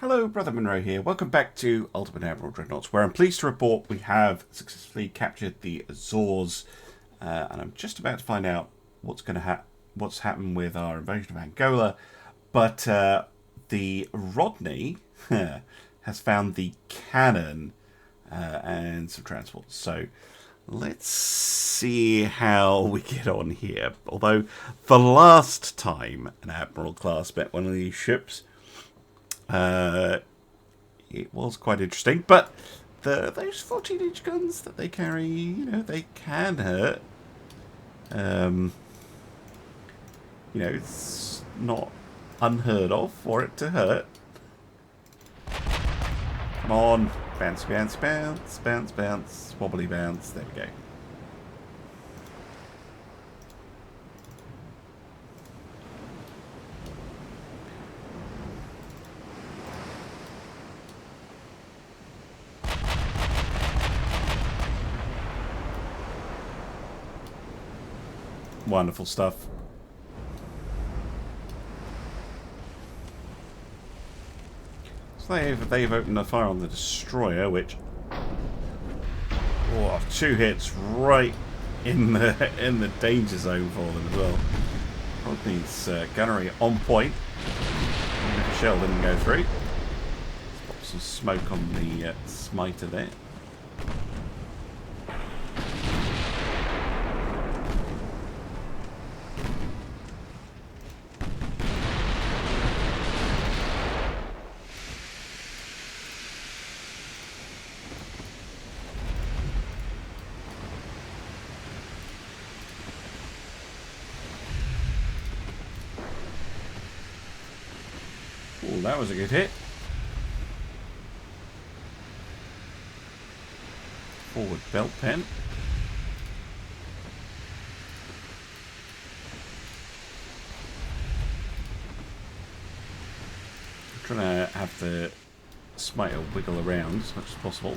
Hello, Brother Monroe here. Welcome back to Ultimate Admiral Dreadnoughts, where I'm pleased to report we have successfully captured the Azores, and I'm just about to find out what's happened with our invasion of Angola. But the Rodney has found the cannon and some transports. So let's see how we get on here. Although the last time an Admiral class met one of these ships, it was quite interesting, but those 14-inch guns that they carry, you know, they can hurt. It's not unheard of for it to hurt. Come on, bounce, bounce, bounce, bounce, bounce, wobbly bounce. There we go. Wonderful stuff. So they've opened a fire on the destroyer, which, oh, 2 hits right in the danger zone for them as well. Rodney's gunnery on point. Even if the shell didn't go through. Let's pop some smoke on the smiter there. Oh, that was a good hit. Forward belt pen. I'm trying to have the smiter wiggle around as much as possible.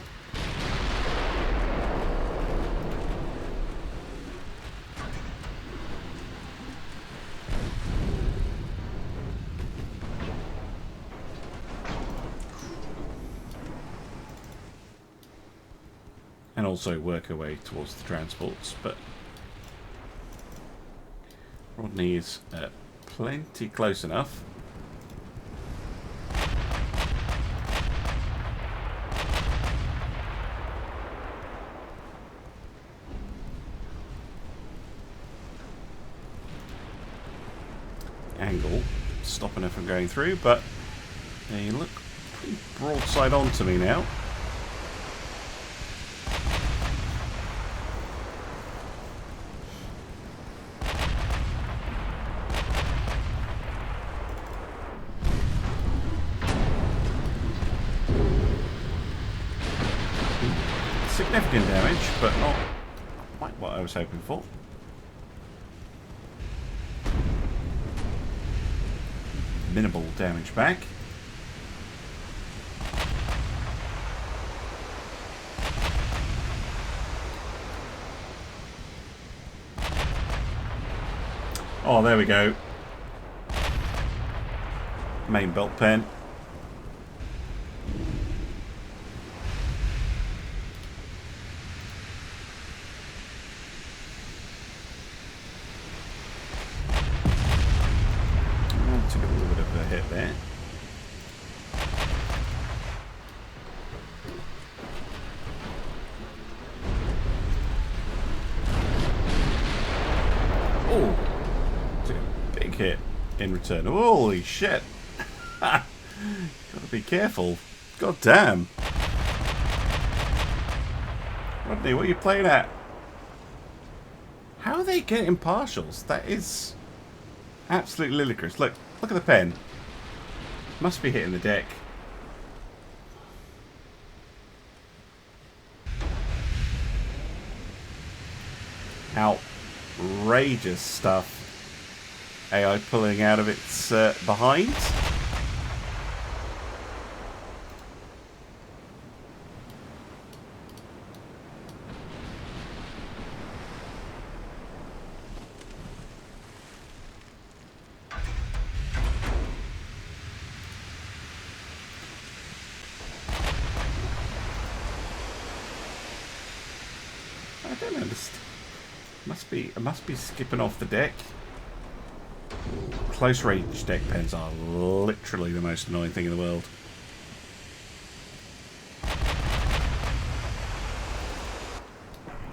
And also work our way towards the transports, but Rodney is plenty close enough. Angle stopping her from going through, but they look pretty broadside on to me now. Significant damage, but not quite what I was hoping for. Minimal damage back. Oh, there we go. Main belt pen. Took a little bit of a hit there. Oh, took a big hit in return. Holy shit! Gotta be careful. God damn. Rodney, what are you playing at? How are they getting partials? That is absolutely ludicrous. Look at the pen. Must be hitting the deck. Outrageous stuff. AI pulling out of its behind. I don't understand. It must be skipping off the deck. Close range deck pens are literally the most annoying thing in the world.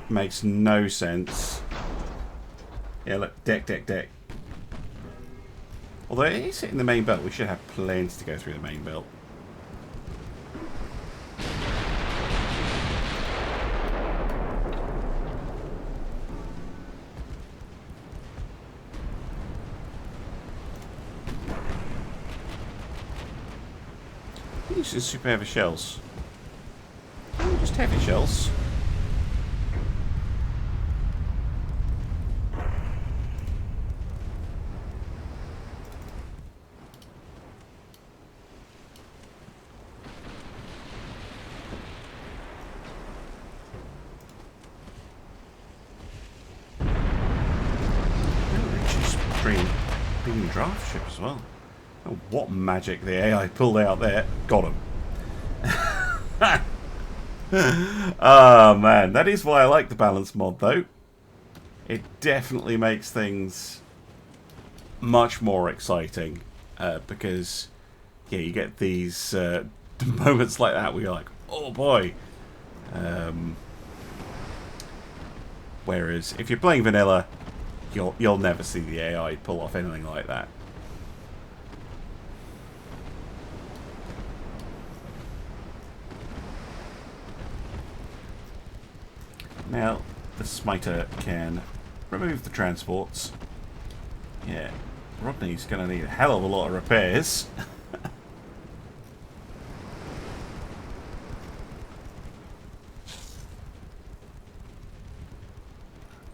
Makes no sense. Yeah, look, deck. Although it is hitting the main belt, we should have plenty to go through the main belt. These are super heavy shells. Just heavy shells. Being draft ship as well. Oh, what magic the AI pulled out there. Got him. Oh man, that is why I like the balance mod though. It definitely makes things much more exciting because yeah, you get these moments like that where you're like, oh boy. Whereas if you're playing vanilla, you'll never see the AI pull off anything like that. Now, the smiter can remove the transports. Yeah, Rodney's going to need a hell of a lot of repairs.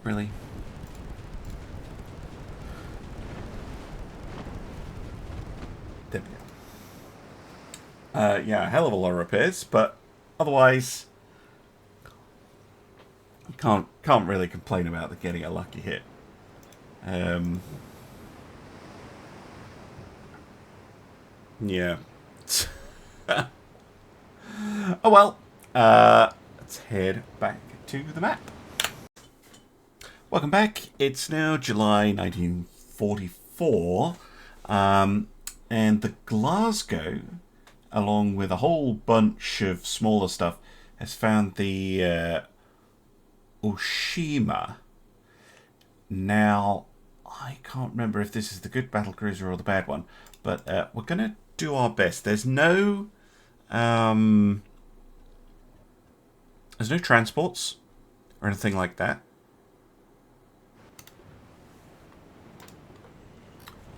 Really? There we go. Yeah, a hell of a lot of repairs, but otherwise, can't really complain about getting a lucky hit. Yeah. Oh well. Let's head back to the map. Welcome back. It's now July 1944. And the Glasgow, along with a whole bunch of smaller stuff, has found the Oshima. Now, I can't remember if this is the good battlecruiser or the bad one, but we're going to do our best. There's no transports or anything like that.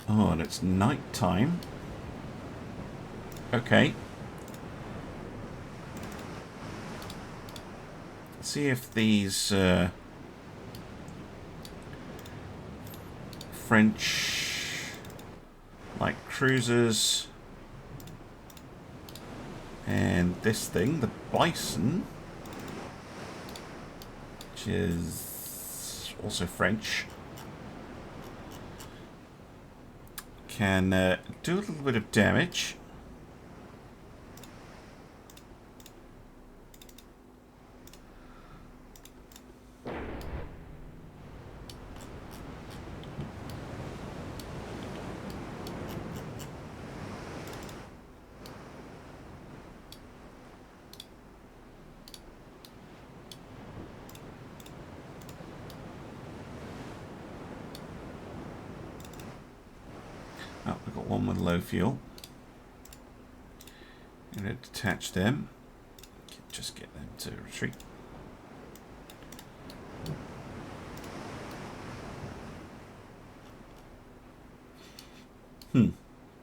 Oh, and it's night time. Okay. Let's see if these French like cruisers and this thing, the Bison, which is also French, can do a little bit of damage. Oh, we've got one with low fuel. I'm going to detach them. Just get them to retreat.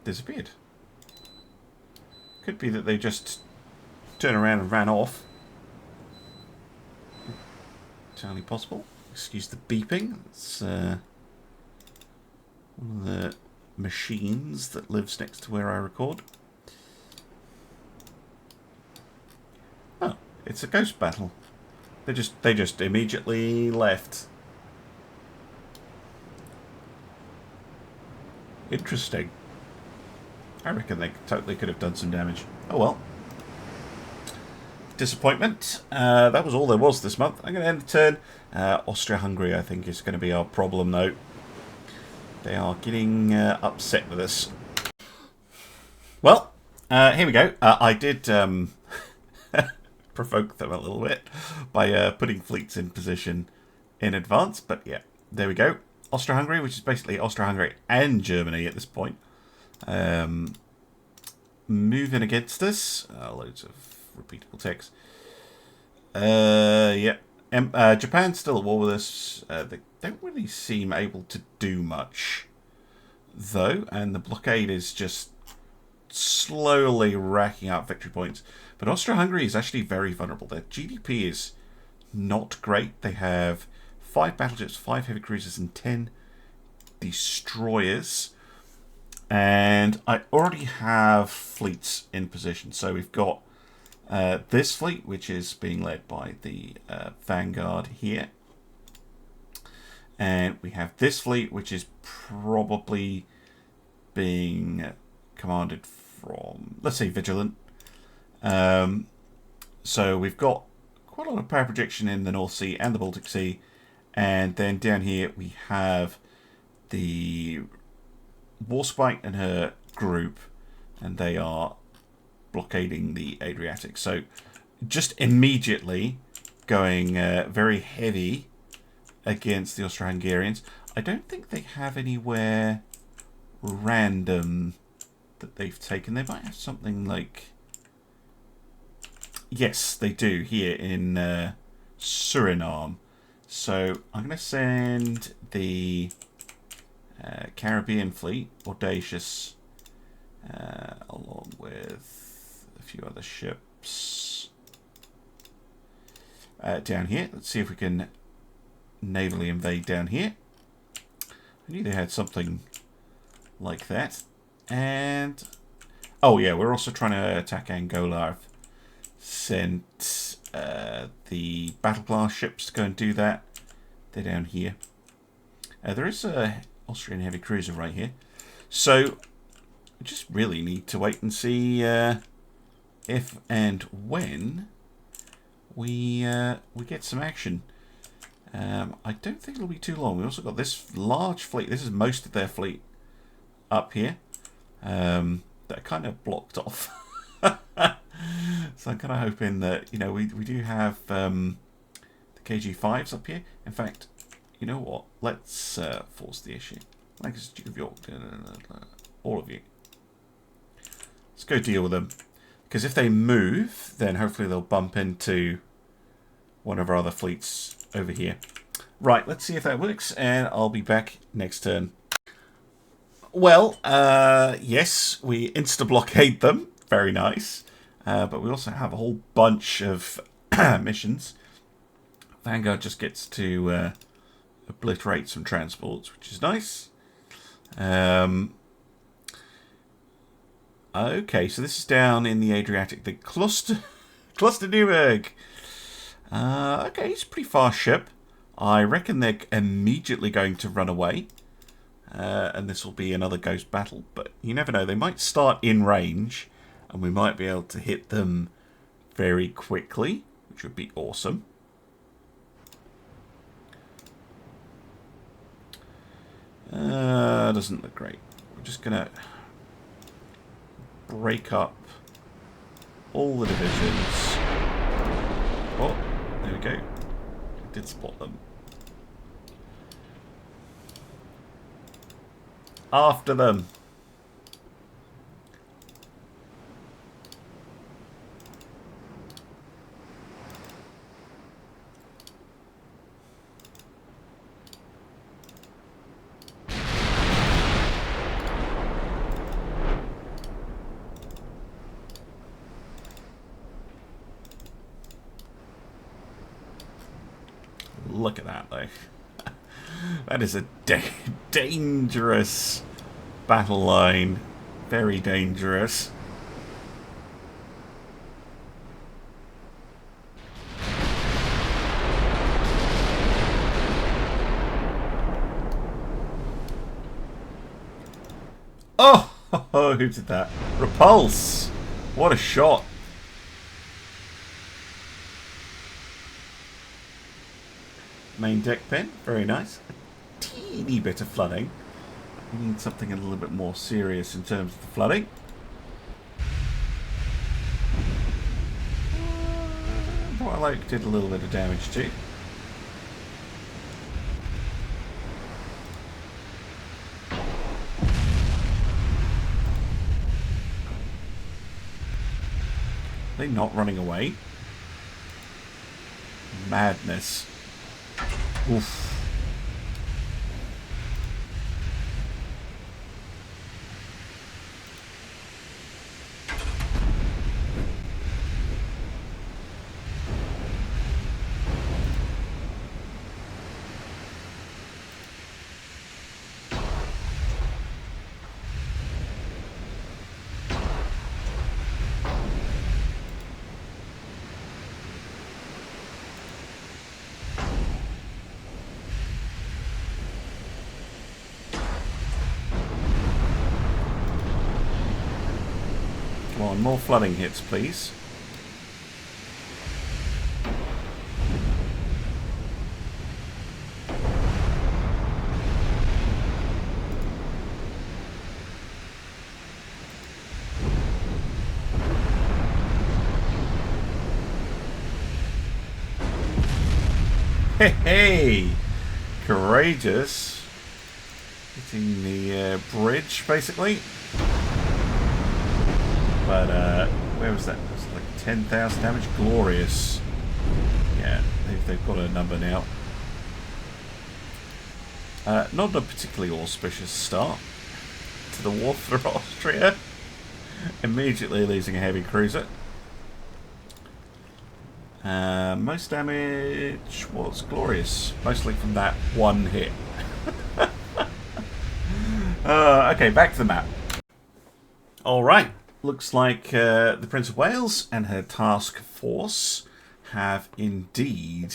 Disappeared. Could be that they just turned around and ran off. Entirely possible. Excuse the beeping. It's one of the machines that lives next to where I record. Oh, it's a ghost battle. They just immediately left. Interesting. I reckon they totally could have done some damage. Oh well. disappointment. That was all there was this month. I'm going to end the turn. Austria-Hungary, I think, is going to be our problem, though. They are getting upset with us. Well, here we go. I did provoke them a little bit by putting fleets in position in advance. But yeah, there we go. Austria-Hungary, which is basically Austria-Hungary and Germany at this point. Moving against us. Loads of repeatable text. Yeah. Japan's still at war with us. They don't really seem able to do much, though. And the blockade is just slowly racking up victory points. But Austria-Hungary is actually very vulnerable. Their GDP is not great. They have 5 battleships, 5 heavy cruisers, and 10 destroyers. And I already have fleets in position. So we've got this fleet, which is being led by the Vanguard here. And we have this fleet, which is probably being commanded from, let's say, Vigilant. So we've got quite a lot of power projection in the North Sea and the Baltic Sea. And then down here we have the Warspite and her group, and they are blockading the Adriatic. So just immediately going very heavy against the Austro-Hungarians. I don't think they have anywhere random that they've taken. They might have something like... Yes, they do here in Suriname. So I'm going to send the Caribbean fleet, Audacious, along with a few other ships down here. Let's see if we can navally invade down here. I knew they had something like that. And oh yeah, we're also trying to attack Angola. I've sent the battle class ships to go and do that. They're down here. There is a Austrian heavy cruiser right here. So we just really need to wait and see if and when we get some action. I don't think it'll be too long. We've also got this large fleet. This is most of their fleet up here that are kind of blocked off. So I'm kind of hoping that, you know, we do have the KG5s up here. In fact, you know what? Let's force the issue. Lancaster, Duke of York, all of you. Let's go deal with them. Because if they move, then hopefully they'll bump into one of our other fleets over here. Right, let's see if that works, and I'll be back next turn. Well, yes, we insta-blockade them. Very nice. But we also have a whole bunch of missions. Vanguard just gets to obliterate some transports, which is nice. Okay, so this is down in the Adriatic. The Cluster Newberg. Okay, it's a pretty fast ship. I reckon they're immediately going to run away. And this will be another ghost battle. But you never know. They might start in range. And we might be able to hit them very quickly. Which would be awesome. Doesn't look great. We're just going to break up all the divisions. Oh, there we go. I did spot them. After them. Look at that, though. That is a dangerous battle line. Very dangerous. Oh! Who did that? Repulse! What a shot! main deck pin. Very nice. A teeny bit of flooding. We need something a little bit more serious in terms of the flooding. Alerik did a little bit of damage too. Are they not running away? Madness. Oof. Come on, more flooding hits, please. Hey, hey! Courageous. Hitting the bridge, basically. But, where was that? It was like 10,000 damage. Glorious. Yeah, they've got a number now. Not a particularly auspicious start to the war for Austria. Immediately losing a heavy cruiser. Most damage was glorious. Mostly from that one hit. Okay, back to the map. Alright. Looks like the Prince of Wales and her task force have indeed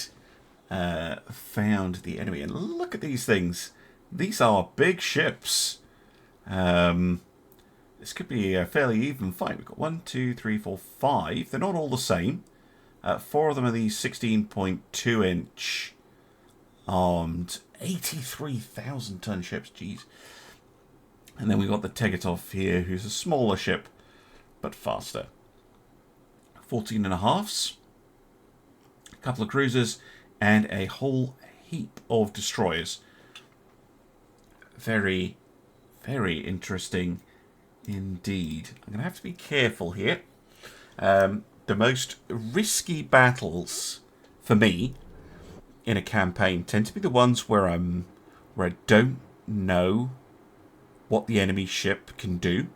found the enemy. And look at these things. These are big ships. This could be a fairly even fight. We've got 1, 2, 3, 4, 5. They're not all the same. 4 of them are these 16.2 inch armed 83,000 ton ships. Jeez. And then we've got the Tegetov here, who's a smaller ship, but faster. 14.5s, a couple of cruisers, and a whole heap of destroyers. Very, very interesting indeed. I'm going to have to be careful here. The most risky battles for me in a campaign tend to be the ones where I don't know what the enemy ship can do.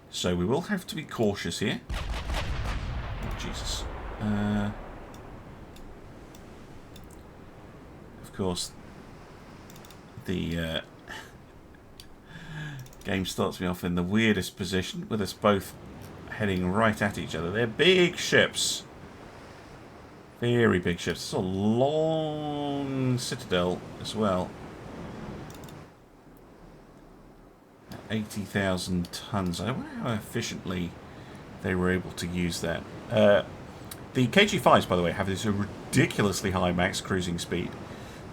So we will have to be cautious here. Oh, Jesus. Of course, the game starts me off in the weirdest position with us both heading right at each other. They're big ships. Very big ships. It's a long citadel as well. 80,000 tons. I wonder how efficiently they were able to use that. The KG5s, by the way, have this ridiculously high max cruising speed.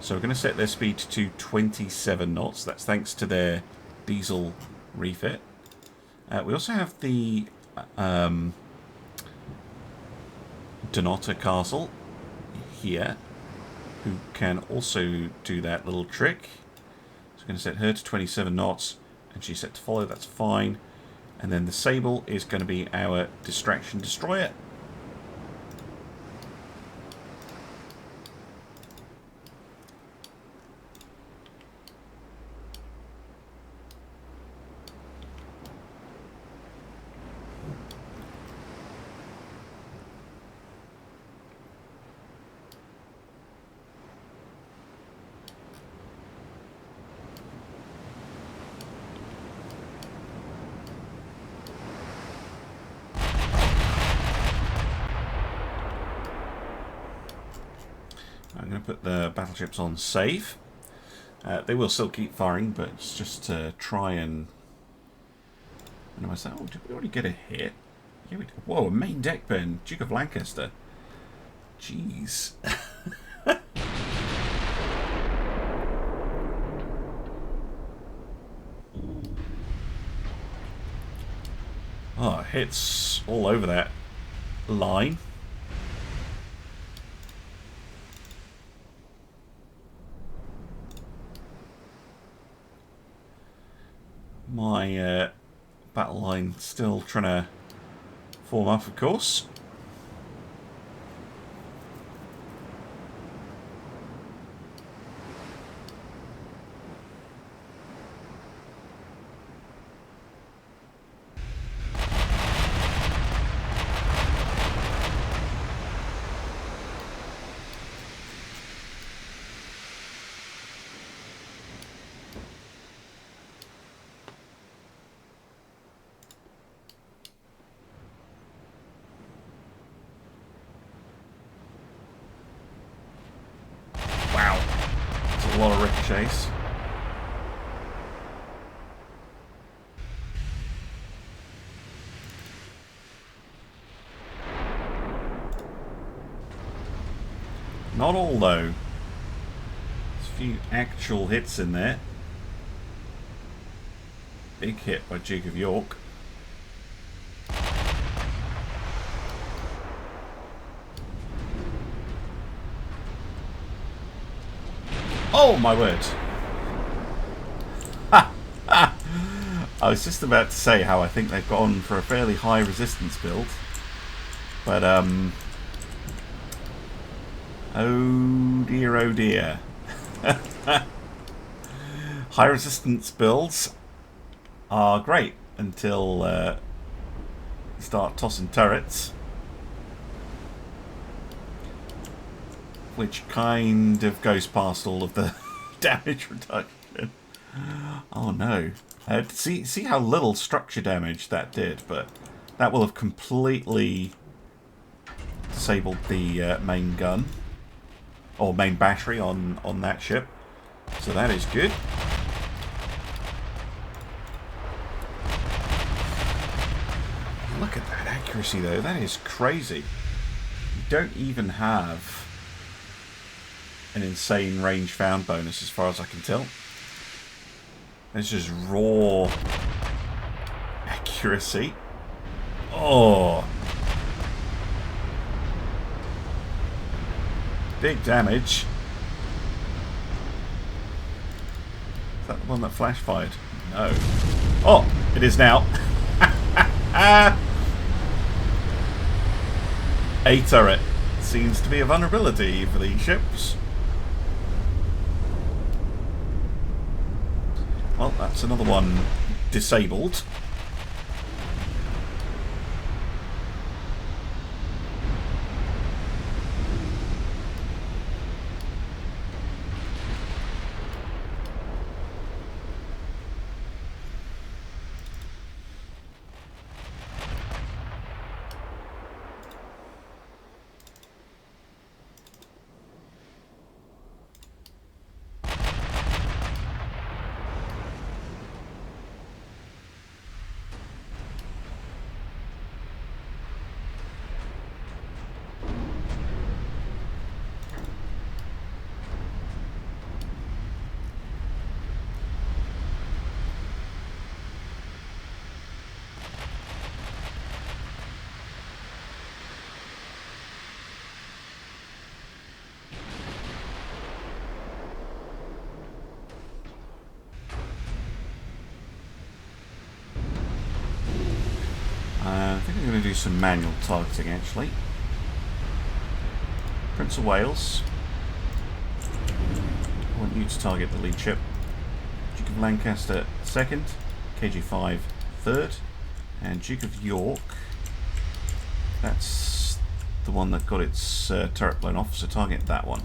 So we're going to set their speed to 27 knots. That's thanks to their diesel refit. We also have the Donata Castle here, who can also do that little trick. So we're going to set her to 27 knots. And she's set to follow, that's fine. And then the Sable is going to be our distraction destroyer. I'm going to put the battleships on save. They will still keep firing, but it's just to try and... And I said, oh, did we already get a hit? Yeah, we did. Whoa, a main deck burn. Duke of Lancaster. Jeez. Oh, it hits all over that line. My battle line still trying to form up, of course. Wow, that's a lot of ricochets. Not all, though. There's a few actual hits in there. Big hit by Duke of York. Oh, my word. Ha! Ha! I was just about to say how I think they've gone for a fairly high resistance build. But, oh dear, oh dear. High resistance builds are great until you start tossing turrets, which kind of goes past all of the damage reduction. Oh no. See how little structure damage that did, but that will have completely disabled the main gun. Or main battery on that ship. So that is good. Look at that accuracy though, that is crazy. You don't even have an insane range found bonus as far as I can tell. It's just raw accuracy. Oh! Big damage. Is that the one that flash fired? No. Oh, it is now. A turret seems to be a vulnerability for these ships. Well, that's another one disabled. I think I'm going to do some manual targeting actually. Prince of Wales, I want you to target the lead ship. Duke of Lancaster second, KG5 third, and Duke of York, that's the one that got its turret blown off, so target that one.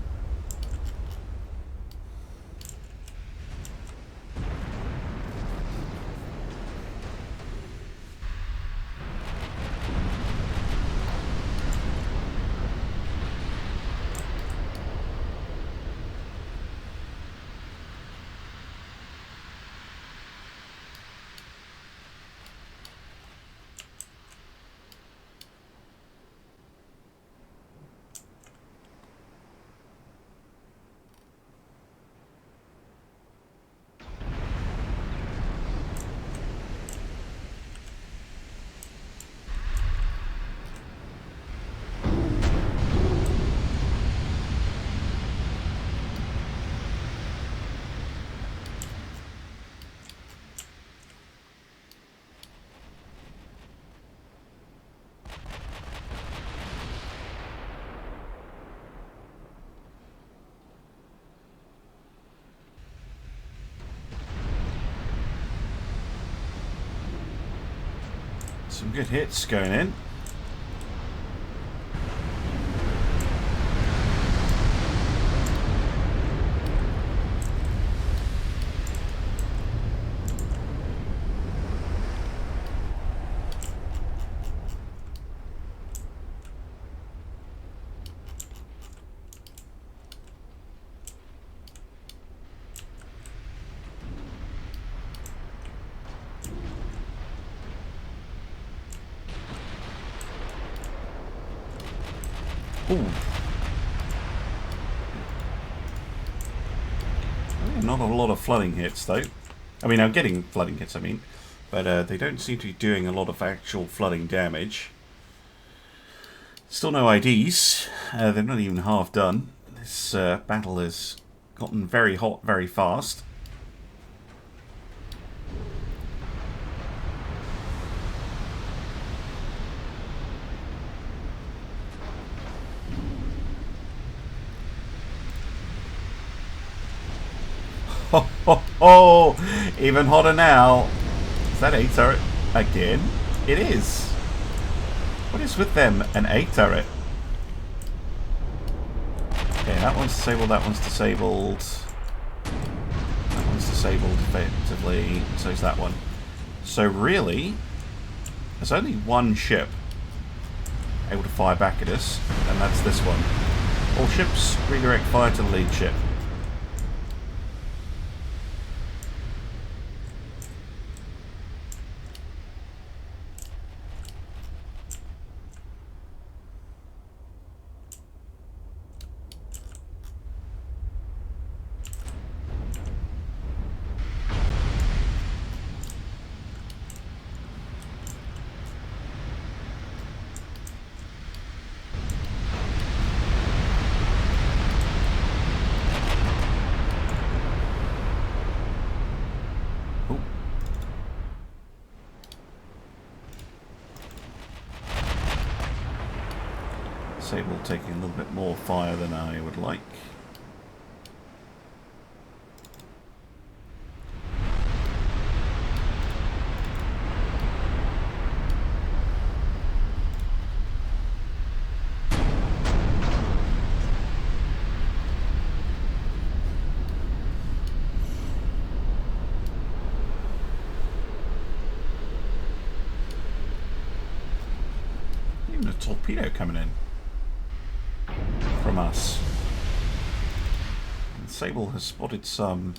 Some good hits going in. Ooh. Not a lot of flooding hits, though. I mean, I'm getting flooding hits, I mean. But they don't seem to be doing a lot of actual flooding damage. Still no IDs. They're not even half done. This battle has gotten very hot very fast. Ho, ho, ho! Even hotter now. Is that A turret again? It is. What is with them? An A turret. Okay, that one's disabled, that one's disabled. That one's disabled effectively, so is that one. So really, there's only one ship able to fire back at us, and that's this one. All ships redirect fire to the lead ship. Sable taking a little bit more fire than I would like. Even a torpedo coming in from us. And Sable has spotted some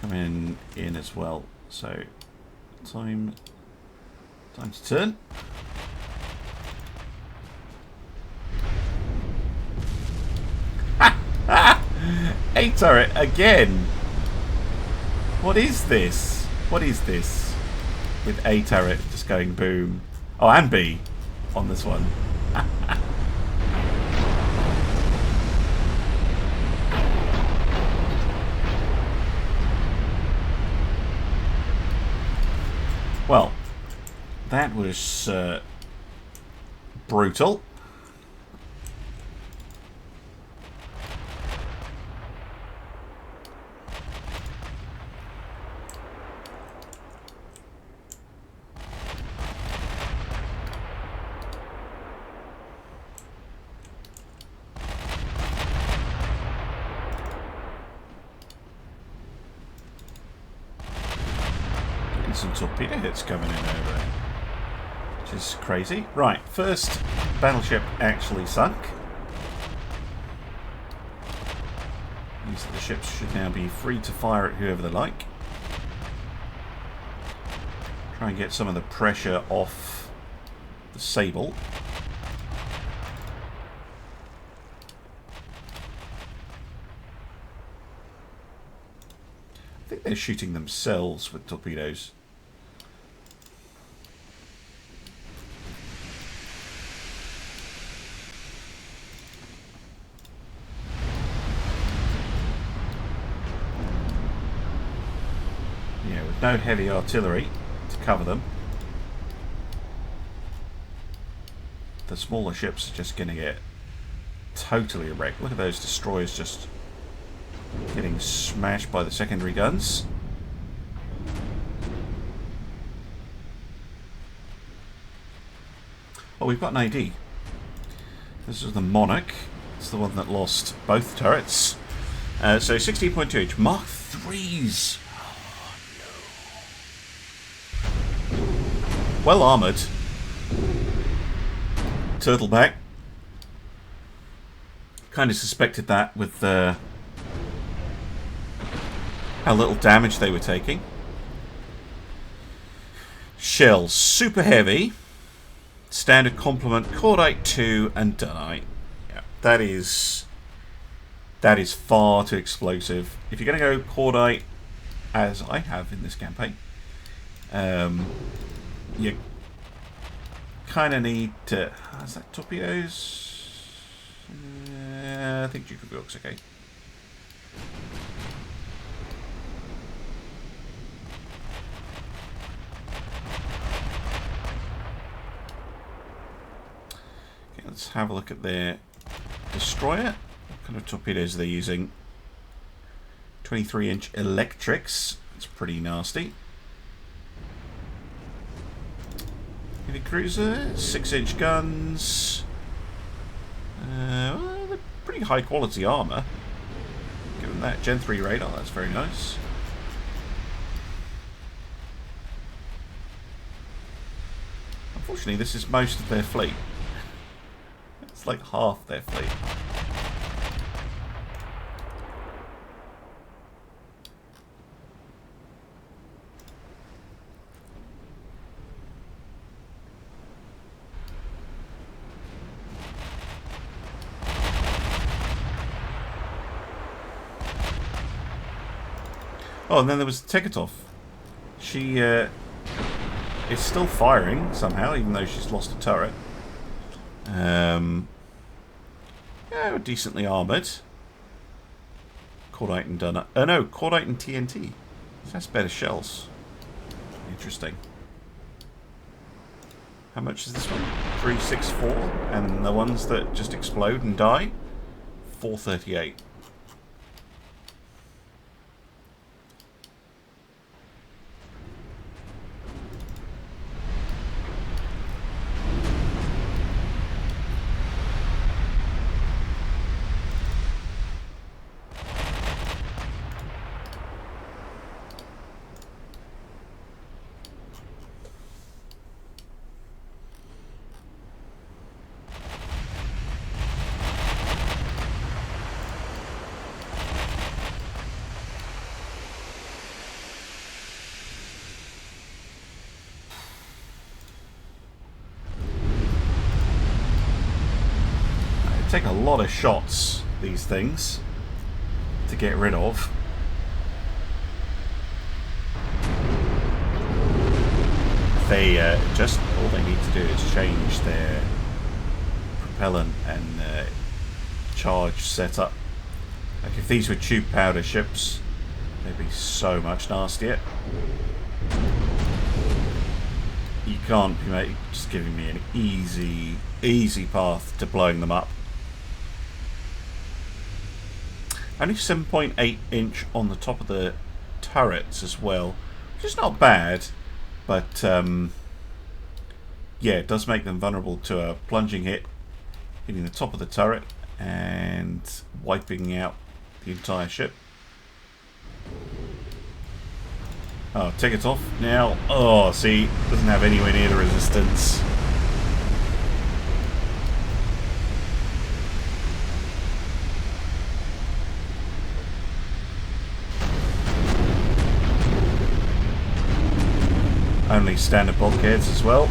coming in as well. So time to turn. A turret again. What is this? What is this? With A turret just going boom. Oh, and B on this one. Well, that was brutal. Some torpedo hits coming in over there, which is crazy. Right, first battleship actually sunk. These the ships should now be free to fire at whoever they like. Try and get some of the pressure off the Sable. I think they're shooting themselves with torpedoes. No heavy artillery to cover them. The smaller ships are just going to get totally wrecked. Look at those destroyers just getting smashed by the secondary guns. we've got an AD. This is the Monarch. It's the one that lost both turrets. So 16.2 each. Mark 3s. Oh, no. Well armoured. Turtleback. Kind of suspected that with how little damage they were taking. Shells, super heavy. Standard complement, Cordite 2 and Dunite. Yeah, that is far too explosive. If you're going to go Cordite, as I have in this campaign, you kind of need to... Is that torpedoes? I think Duke of York's okay. Okay, let's have a look at their destroyer. What kind of torpedoes are they using? 23-inch electrics. That's pretty nasty. Heavy cruiser, 6-inch guns. Well, they're pretty high quality armour. Given that Gen 3 radar, that's very nice. Unfortunately, this is most of their fleet. It's like half their fleet. Oh, and then there was Tekatov. She is still firing somehow, even though she's lost a turret. Yeah, decently armoured. Cordite and Dunite. Oh no, Cordite and TNT. That's better shells. Interesting. How much is this one? 364. And the ones that just explode and die? 438. Take a lot of shots, these things, to get rid of. They just all they need to do is change their propellant and charge setup. Like if these were tube powder ships, they'd be so much nastier. You can't be just giving me an easy path to blowing them up. Only 7.8 inch on the top of the turrets as well, which is not bad, but yeah, it does make them vulnerable to a plunging hit hitting the top of the turret and wiping out the entire ship. Oh, take it off now. Oh, see, doesn't have anywhere near the resistance. Only standard bulkheads as well.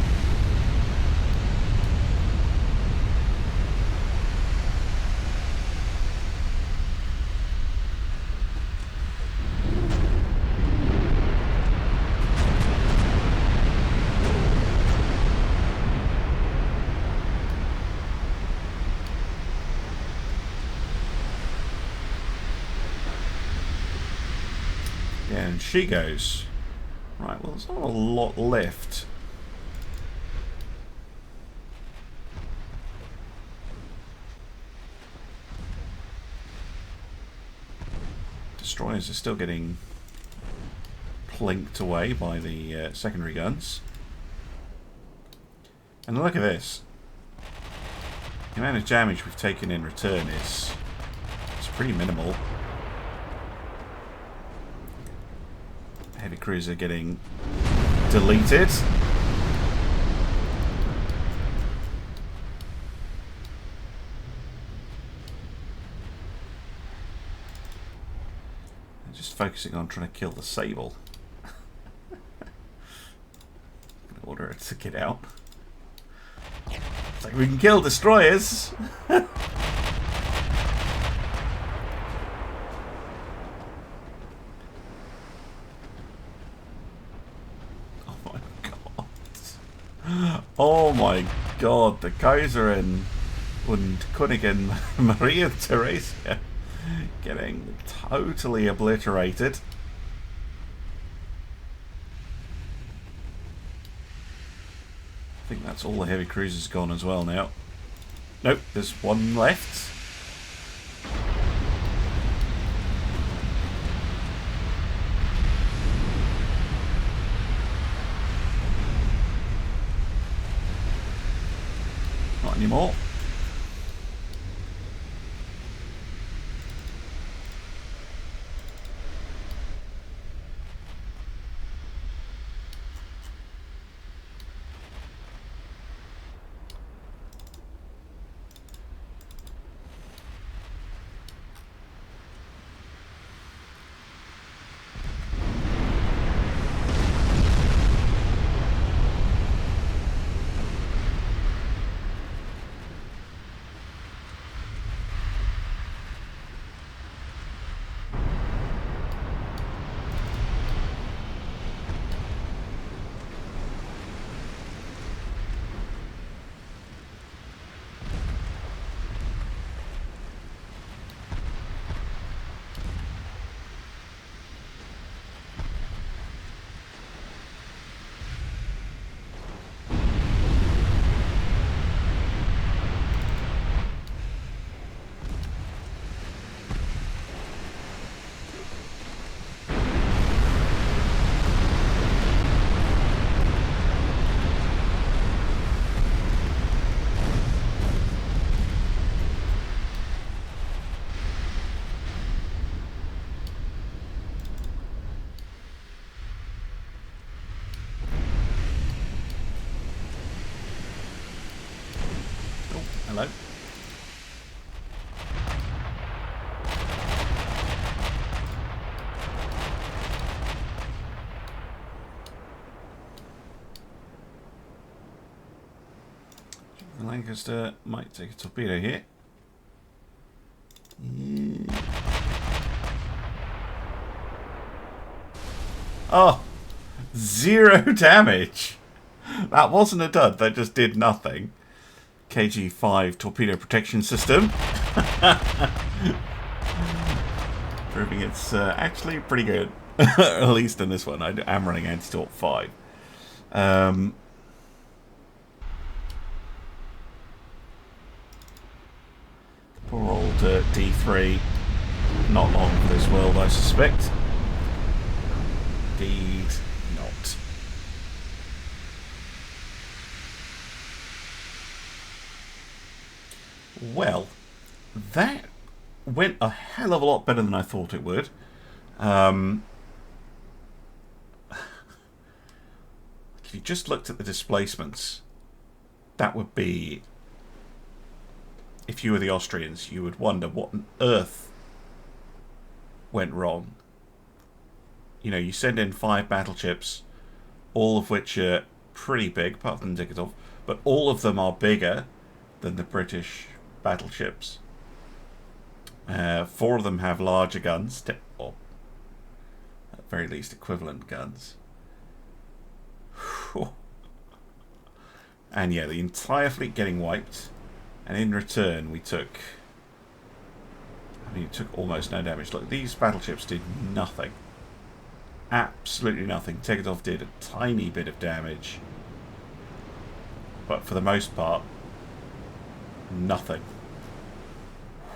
Yeah, and she goes. Right, well, there's not a lot left. Destroyers are still getting plinked away by the secondary guns. And look at this. The amount of damage we've taken in return is pretty minimal. Heavy cruiser getting deleted. Just focusing on trying to kill the Sable. Order it to get out. It's like we can kill destroyers. Oh my god, the Kaiser and König Maria Theresia getting totally obliterated. I think that's all the heavy cruisers gone as well now. Nope, there's one left. Not anymore. Hello. Lancaster might take a torpedo here. Oh, 0 damage. That wasn't a dud. That just did nothing. KG-5 torpedo protection system. Proving it's actually pretty good. At least in this one. I am running anti-torp 5. Poor old D3. Not long for this world, I suspect. Indeed not. Well, that went a hell of a lot better than I thought it would. If you just looked at the displacements, that would be... If you were the Austrians, you would wonder what on earth went wrong. You know, you send in 5 battleships, all of which are pretty big, apart from Tikatov, but all of them are bigger than the British battleships. 4 of them have larger guns, or at very least equivalent guns. And yeah, the entire fleet getting wiped. And in return, we took... I mean, it took almost no damage. Look, these battleships did nothing. Absolutely nothing. Tegetov did a tiny bit of damage. But for the most part, nothing.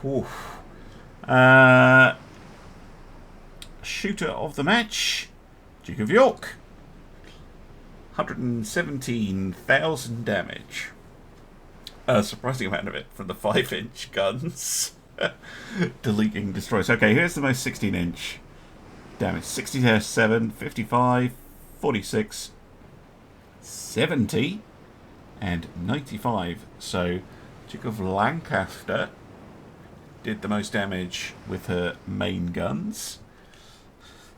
Whew. Shooter of the match, Duke of York. 117,000 damage. a surprising amount of it from the 5-inch guns. Deleting destroys. Okay, here's the most 16-inch damage. 67, 55, 46, 70, and 95. So, Duke of Lancaster did the most damage with her main guns.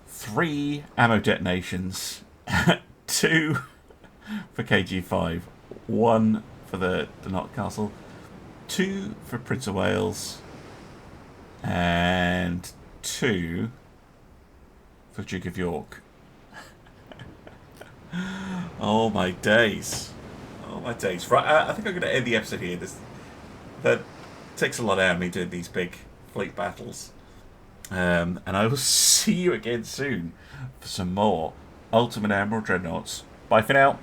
3 ammo detonations. 2 for KG5. 1 for the Knot Castle. 2 for Prince of Wales. And 2 for Duke of York. Oh my days. Oh my days. Right, I think I'm going to end the episode here. That takes a lot out of me doing these big fleet battles. And I will see you again soon for some more Ultimate Admiral Dreadnoughts. Bye for now.